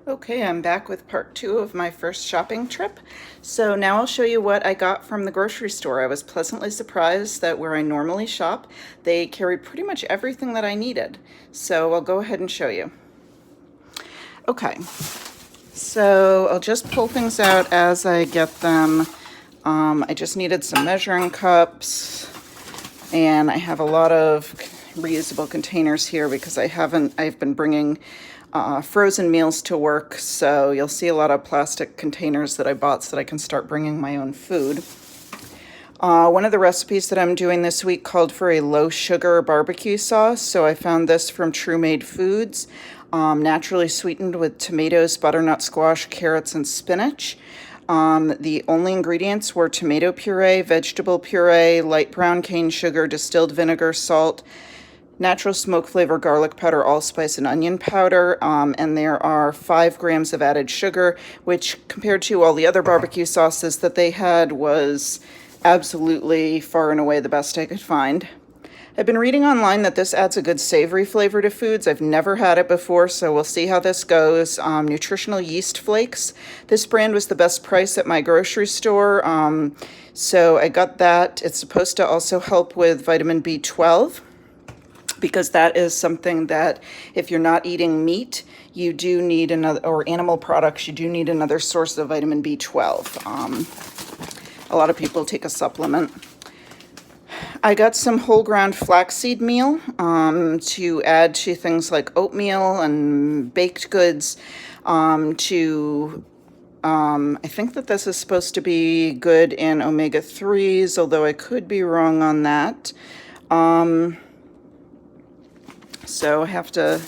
Okay, I'm back with part 2 of my first shopping trip. So now I'll show you what I got from the grocery store. I was pleasantly surprised that where I normally shop, they carried pretty much everything that I needed. So I'll go ahead and show you. Okay, so I'll just pull things out as I get them. I just needed some measuring cups, and I have a lot of reusable containers here because I've been bringing frozen meals to work, so you'll see a lot of plastic containers that I bought so that I can start bringing my own food. One of the recipes that I'm doing this week called for a low sugar barbecue sauce, so I found this from True Made Foods, naturally sweetened with tomatoes, butternut squash, carrots, and spinach. The only ingredients were tomato puree, vegetable puree, light brown cane sugar, distilled vinegar, salt, natural smoke flavor, garlic powder, allspice, and onion powder, and there are 5 grams of added sugar, which compared to all the other barbecue sauces that they had was absolutely far and away the best I could find. I've been reading online that this adds a good savory flavor to foods. I've never had it before, so we'll see how this goes. Nutritional yeast flakes. This brand was the best price at my grocery store, so I got that. It's supposed to also help with vitamin B12, because that is something that if you're not eating meat, you do need another, or animal products, you do need another source of vitamin B12. A lot of people take a supplement. I got some whole ground flaxseed meal to add to things like oatmeal and baked goods. I think that this is supposed to be good in omega-3s, although I could be wrong on that. So I have to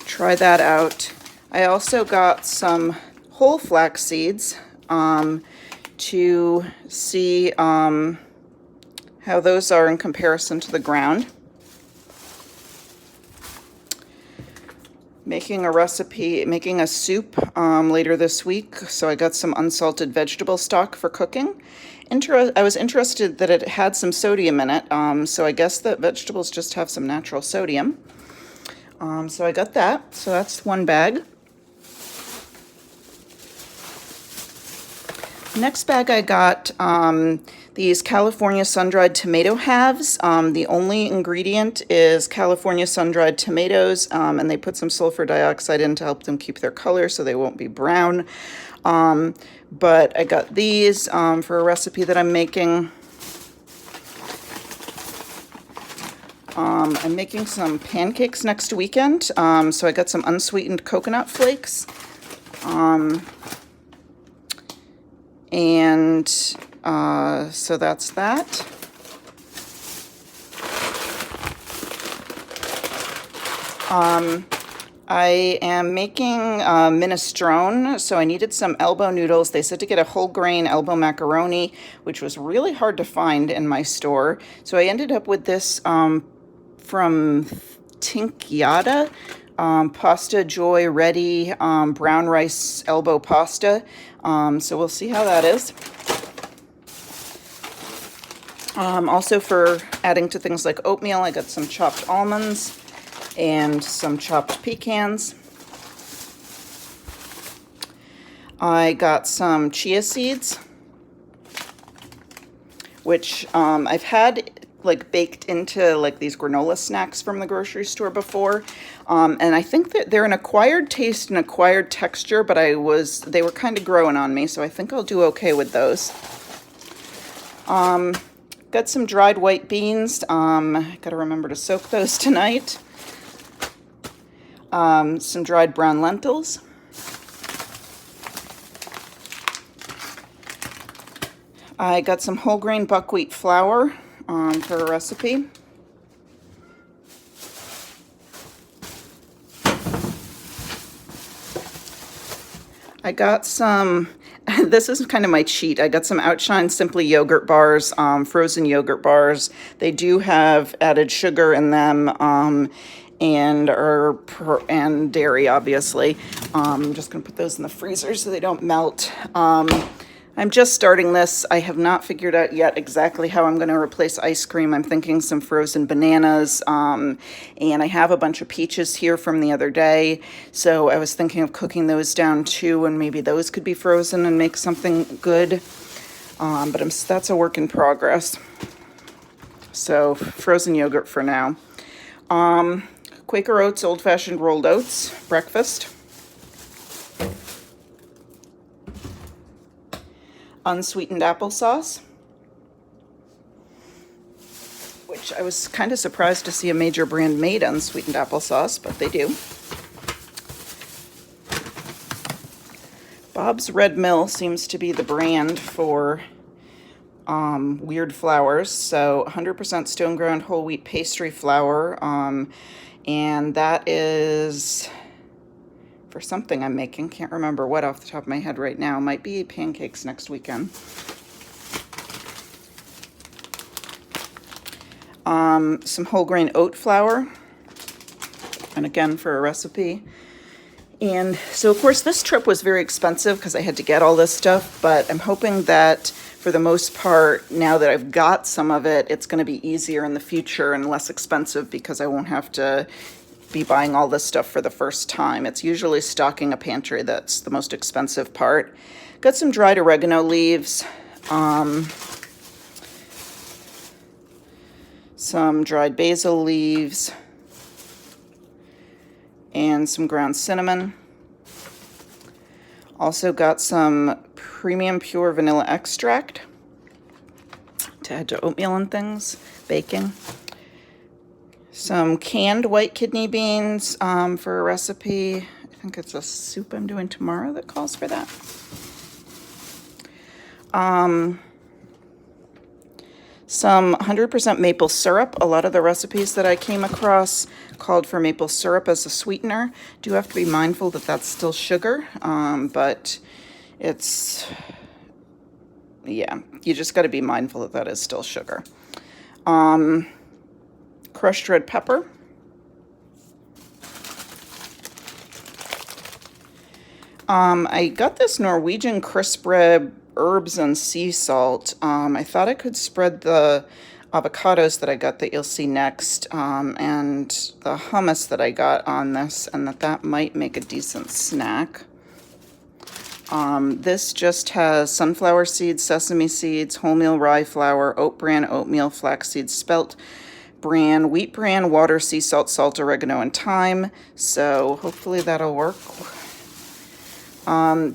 try that out. I also got some whole flax seeds to see how those are in comparison to the ground. Making a soup later this week, so I got some unsalted vegetable stock for cooking. I was interested that it had some sodium in it, so I guess that vegetables just have some natural sodium. So I got that, so that's one bag. Next bag I got these California sun-dried tomato halves. The only ingredient is California sun-dried tomatoes, and they put some sulfur dioxide in to help them keep their color so they won't be brown. But I got these for a recipe that I'm making. I'm making some pancakes next weekend, so I got some unsweetened coconut flakes. So that's that. I am making minestrone, so I needed some elbow noodles. They said to get a whole grain elbow macaroni, which was really hard to find in my store. So I ended up with this from Tinkyada, Pasta Joy Ready brown rice elbow pasta. So we'll see how that is. Also for adding to things like oatmeal, I got some chopped almonds and some chopped pecans. I got some chia seeds, which I've had like baked into like these granola snacks from the grocery store before. And I think that they're an acquired taste and acquired texture, but they were kind of growing on me, so I think I'll do okay with those. Got some dried white beans. Gotta remember to soak those tonight. Some dried brown lentils. I got some whole grain buckwheat flour for a recipe. I got some, this is kind of my cheat. I got some Outshine Simply yogurt bars, frozen yogurt bars. They do have added sugar in them and dairy, obviously. I'm just going to put those in the freezer so they don't melt. I'm just starting this. I have not figured out yet exactly how I'm going to replace ice cream. I'm thinking some frozen bananas, and I have a bunch of peaches here from the other day, so I was thinking of cooking those down too, and maybe those could be frozen and make something good, but that's a work in progress. So frozen yogurt for now. Quaker Oats old-fashioned rolled oats breakfast. Unsweetened applesauce, which I was kind of surprised to see a major brand made unsweetened applesauce, but they do. Bob's Red Mill seems to be the brand for weird flours. So 100% stone ground whole wheat pastry flour, and that is for something I'm making. Can't remember what off the top of my head right now. Might be pancakes next weekend. Some whole grain oat flour, and again for a recipe. And so of course this trip was very expensive because I had to get all this stuff, but I'm hoping that for the most part, now that I've got some of it, it's going to be easier in the future and less expensive because I won't have to be buying all this stuff for the first time. It's usually stocking a pantry that's the most expensive part. Got some dried oregano leaves, some dried basil leaves, and some ground cinnamon. Also got some premium pure vanilla extract to add to oatmeal and things, baking. Some canned white kidney beans for a recipe. I think it's a soup I'm doing tomorrow that calls for that. Some 100% maple syrup. A lot of the recipes that I came across called for maple syrup as a sweetener. Do have to be mindful that that's still sugar, but it's, yeah, you just got to be mindful that that is still sugar. Crushed red pepper. I got this Norwegian crisp rib herbs and sea salt. I thought I could spread the avocados that I got that you'll see next, and the hummus that I got on this, and that might make a decent snack. This just has sunflower seeds, sesame seeds, wholemeal rye flour, oat bran, oatmeal, flaxseed, spelt bran, wheat bran, water, sea salt, salt, oregano, and thyme. So hopefully that'll work.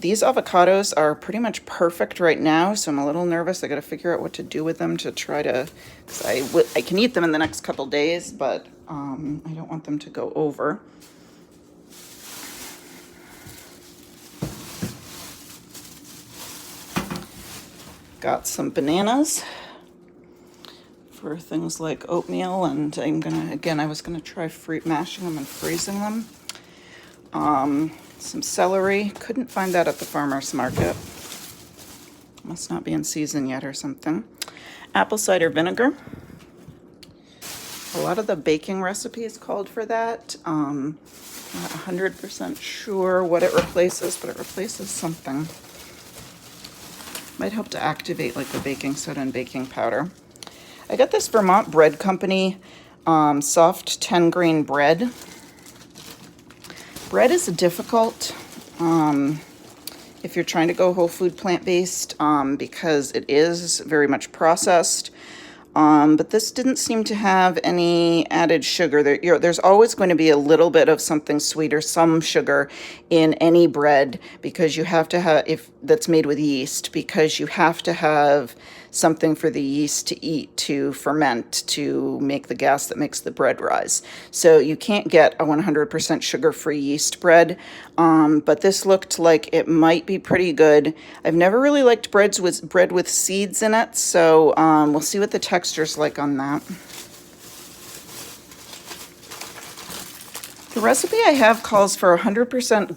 These avocados are pretty much perfect right now, so I'm a little nervous. I got to figure out what to do with them to try to, because I can eat them in the next couple days, but I don't want them to go over. Got some bananas for things like oatmeal, and I was gonna try mashing them and freezing them. Some celery. Couldn't find that at the farmer's market. Must not be in season yet or something. Apple cider vinegar. A lot of the baking recipes called for that. Not 100% sure what it replaces, but it replaces something. Might help to activate like the baking soda and baking powder. I got this Vermont Bread Company soft 10-grain bread. Bread is difficult if you're trying to go whole food plant-based because it is very much processed. But this didn't seem to have any added sugar. There's always going to be a little bit of something sweet or some sugar in any bread because you have to have, if that's made with yeast, because you have to have something for the yeast to eat, to ferment, to make the gas that makes the bread rise. So you can't get a 100% sugar-free yeast bread, but this looked like it might be pretty good. I've never really liked bread with seeds in it, so we'll see what the texture's like on that. The recipe I have calls for 100%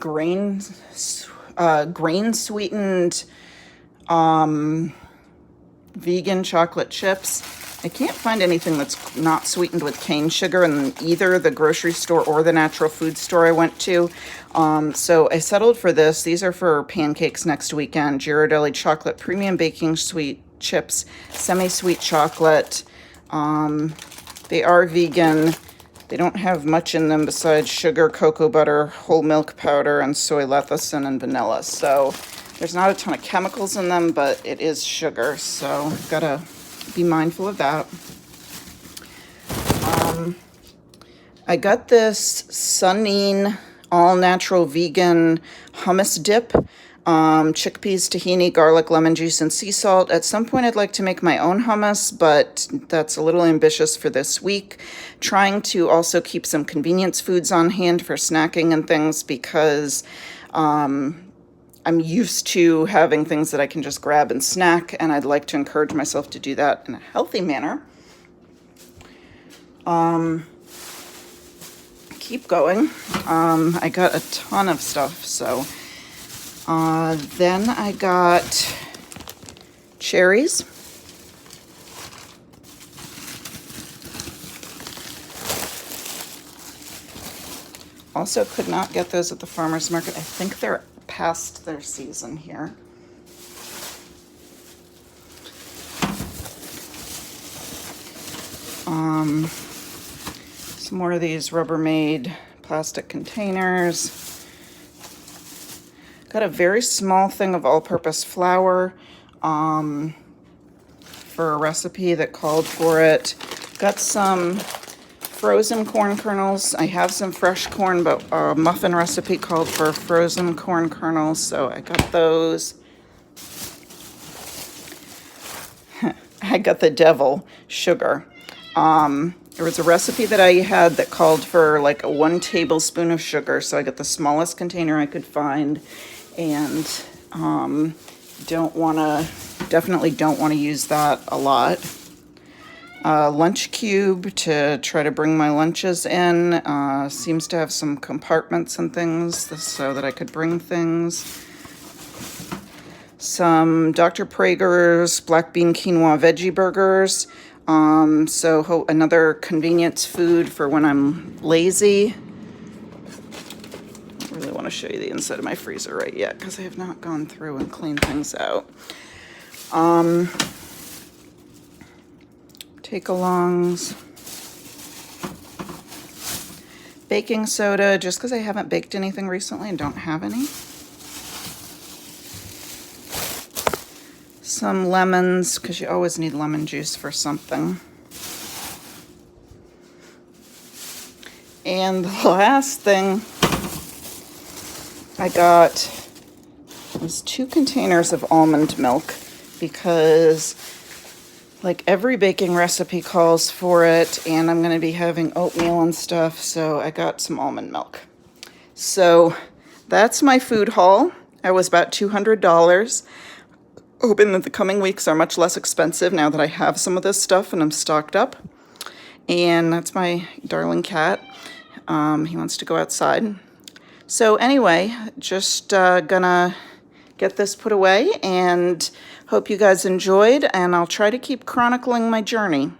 grain sweetened vegan chocolate chips. I can't find anything that's not sweetened with cane sugar in either the grocery store or the natural food store I went to. So I settled for this. These are for pancakes next weekend. Ghirardelli Chocolate Premium Baking Sweet Chips, Semi-Sweet Chocolate. They are vegan. They don't have much in them besides sugar, cocoa butter, whole milk powder, and soy lecithin and vanilla. So there's not a ton of chemicals in them, but it is sugar. So gotta be mindful of that. I got this Sunine all-natural vegan hummus dip. Chickpeas, tahini, garlic, lemon juice, and sea salt. At some point I'd like to make my own hummus, but that's a little ambitious for this week. Trying to also keep some convenience foods on hand for snacking and things because I'm used to having things that I can just grab and snack, and I'd like to encourage myself to do that in a healthy manner. Keep going. I got a ton of stuff, so then I got cherries. Also could not get those at the farmer's market. I think they're past their season here. Some more of these Rubbermaid plastic containers. Got a very small thing of all-purpose flour for a recipe that called for it. Got some frozen corn kernels. I have some fresh corn, but a muffin recipe called for frozen corn kernels, so I got those. I got the devil sugar. There was a recipe that I had that called for like 1 tablespoon of sugar, so I got the smallest container I could find, and definitely don't want to use that a lot. Lunch cube to try to bring my lunches in. Seems to have some compartments and things so that I could bring things. Some Dr. Praeger's black bean quinoa veggie burgers. So another convenience food for when I'm lazy. I really want to show you the inside of my freezer right yet because I have not gone through and cleaned things out. Take-alongs. Baking soda, just because I haven't baked anything recently and don't have any. Some lemons, because you always need lemon juice for something. And the last thing I got was 2 containers of almond milk because like every baking recipe calls for it, and I'm going to be having oatmeal and stuff, so I got some almond milk. So that's my food haul. I was about $200. Hoping that the coming weeks are much less expensive now that I have some of this stuff and I'm stocked up. And that's my darling cat. He wants to go outside. So anyway, just gonna get this put away and hope you guys enjoyed, and I'll try to keep chronicling my journey.